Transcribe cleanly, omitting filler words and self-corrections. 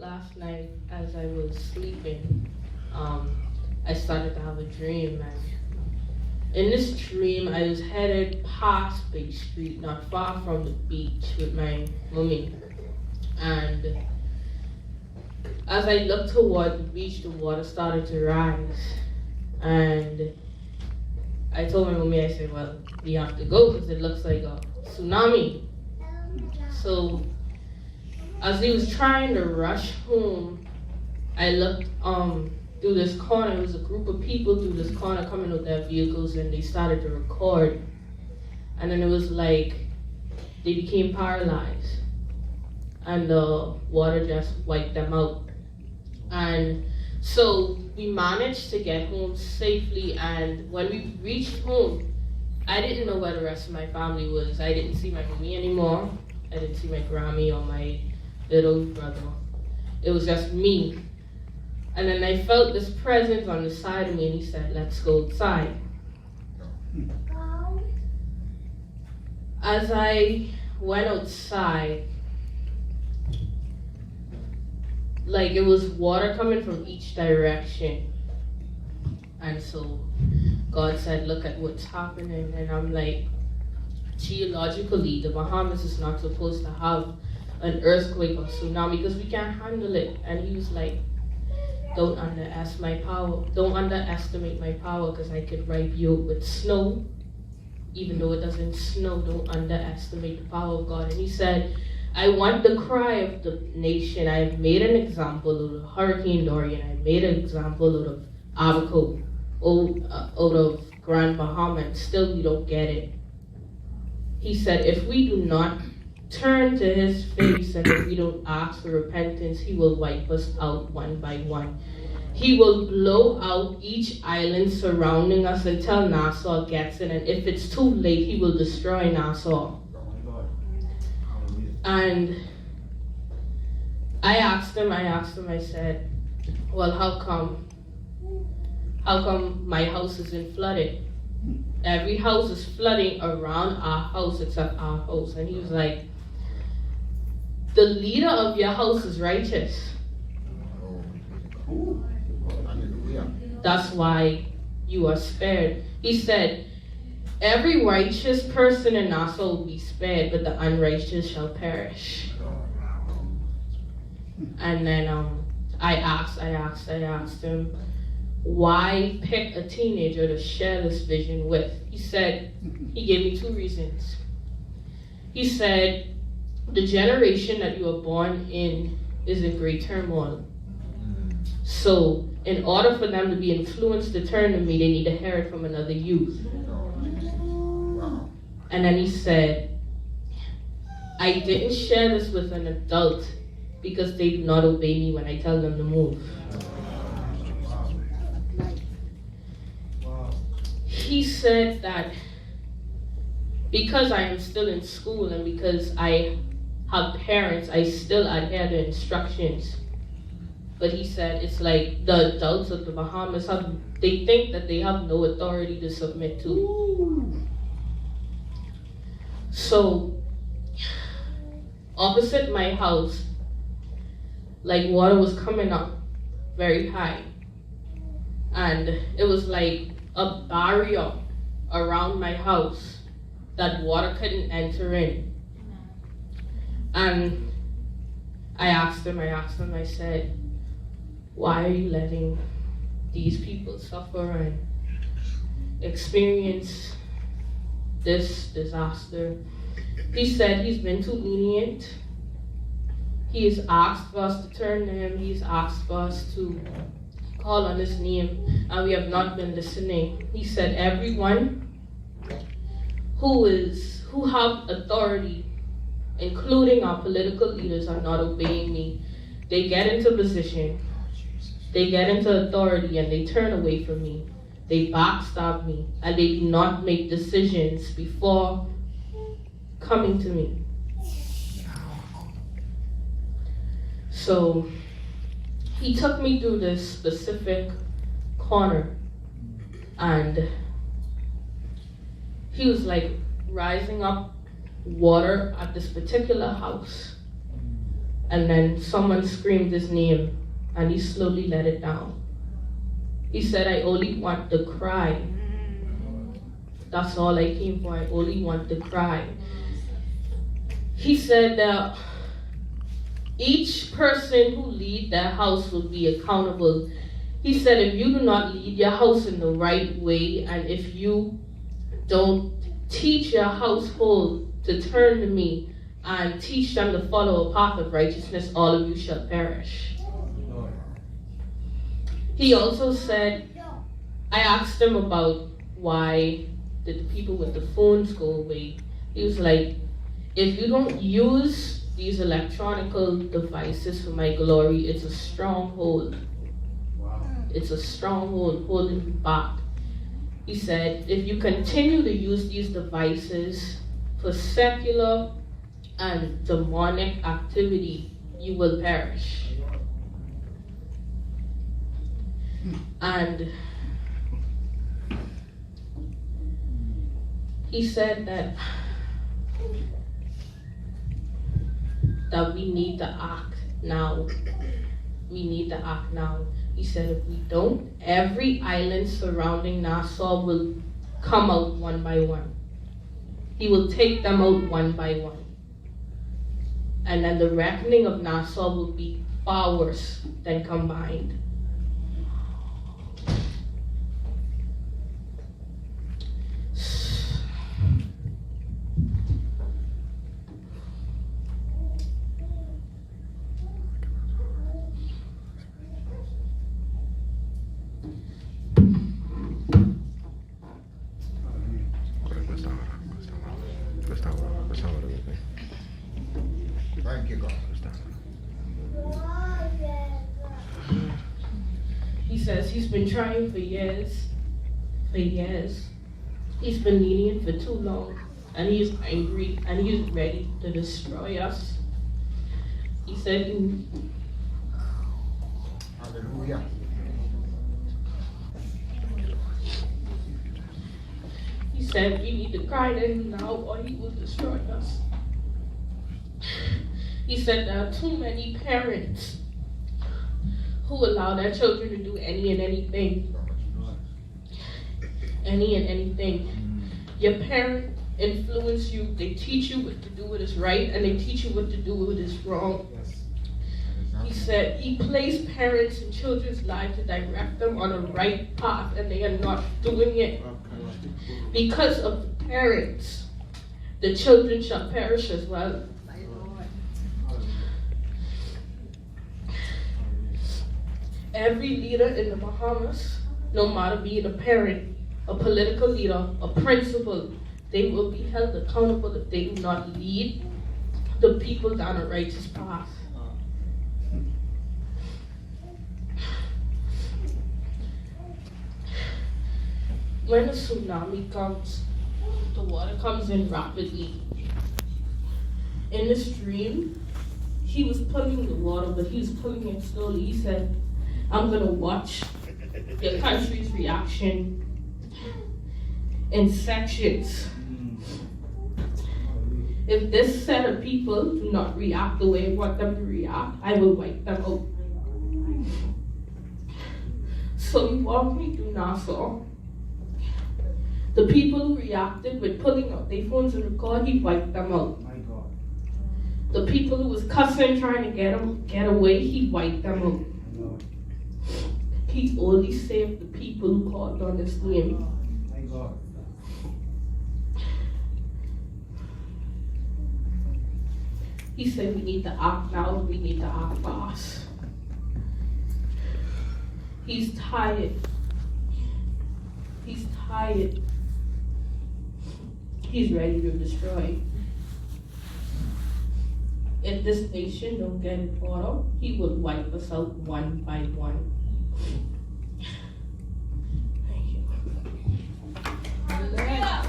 last night as I was sleeping, I started to have a dream, and in this dream I was headed past Bay Street, not far from the beach, with my mommy. And as I looked toward the beach, the water started to rise. And I told my mommy, I said, well, we have to go because it looks like a tsunami. So as he was trying to rush home, I looked through this corner. There was a group of people through this corner coming with their vehicles, and they started to record. And then it was like they became paralyzed, and the water just wiped them out. And so we managed to get home safely, and when we reached home, I didn't know where the rest of my family was. I didn't see my mommy anymore. I didn't see my Grammy or my little brother. It was just me. And then I felt this presence on the side of me, and he said, let's go outside. As I went outside, like it was water coming from each direction. And so God said, look at what's happening. And I'm like, geologically, the Bahamas is not supposed to have an earthquake or tsunami because we can't handle it. And he was like, don't underestimate my power because I could wipe you out with snow. Even though it doesn't snow, don't underestimate the power of God. And he said, I want the cry of the nation. I've made an example of Hurricane Dorian. I made an example out of Abaco, out of Grand Bahama, and still we don't get it. He said, if we do not turn to his face and if we don't ask for repentance, he will wipe us out one by one. He will blow out each island surrounding us until Nassau gets it, and if it's too late, he will destroy Nassau. And I asked him, I said, well, how come my house isn't flooded? Every house is flooding around our house except our house. And he was like, the leader of your house is righteous. That's why you are spared. He said, every righteous person in Nassau will be spared, but the unrighteous shall perish. And then I asked him, why pick a teenager to share this vision with? He said, he gave me 2 reasons. He said, the generation that you are born in is in great turmoil. So in order for them to be influenced to turn to me, they need to hear it from another youth. And then he said, I didn't share this with an adult because they do not obey me when I tell them to move. He said that because I am still in school and because I have parents, I still adhere to instructions. But he said it's like the adults of the Bahamas they think that they have no authority to submit to. So, opposite my house, like water was coming up very high. And it was like a barrier around my house that water couldn't enter in. And I asked him, I said, why are you letting these people suffer and experience this disaster? He said he's been too lenient. He has asked for us to turn to him. He's asked for us to call on his name, and we have not been listening. He said everyone who have authority, including our political leaders, are not obeying me. They get into position, they get into authority, and they turn away from me. They backstab me, and they do not make decisions before coming to me. So he took me through this specific corner, and he was like, rising up water at this particular house. And then someone screamed his name, and he slowly let it down. He said, I only want to cry. That's all I came for. I only want to cry. He said that each person who leads their house will be accountable. He said, if you do not lead your house in the right way, and if you don't teach your household to turn to me and teach them to follow a path of righteousness, all of you shall perish. He also said, I asked him about why did the people with the phones go away. He was like, if you don't use these electronical devices for my glory, it's a stronghold. Wow. It's a stronghold holding you back. He said, if you continue to use these devices for secular and demonic activity, you will perish. And he said that we need to act now. We need to act now. He said if we don't, every island surrounding Nassau will come out one by one. He will take them out one by one. And then the reckoning of Nassau will be far worse than combined. He says he's been trying for years. He's been lenient for too long, and he's angry, and he's ready to destroy us. He said, Hallelujah. He said we need to cry to him now, or he will destroy us. He said there are too many parents who allow their children to do any and anything. Any and anything. Your parent influence you, they teach you what to do what is right, and they teach you what to do what is wrong. He said he placed parents in children's lives to direct them on a right path, and they are not doing it. Because of the parents, the children shall perish as well. Every leader in the Bahamas, no matter being a parent, a political leader, a principal, they will be held accountable if they do not lead the people down a righteous path. When a tsunami comes, the water comes in rapidly. In this dream, he was pulling the water, but he was pulling it slowly. He said, I'm going to watch the country's reaction in sections. If this set of people do not react the way I want them to react, I will wipe them out. So he walked me through Nassau. The people who reacted with pulling out their phones and record, he wiped them out. My God. The people who was cussing, trying to get away, he wiped them out. He only saved the people who called on his name. My God. He said we need to act now, we need to act fast. He's tired. He's tired. He's ready to destroy. If this nation don't get it order, he will wipe us out one by one. Thank you. Amen.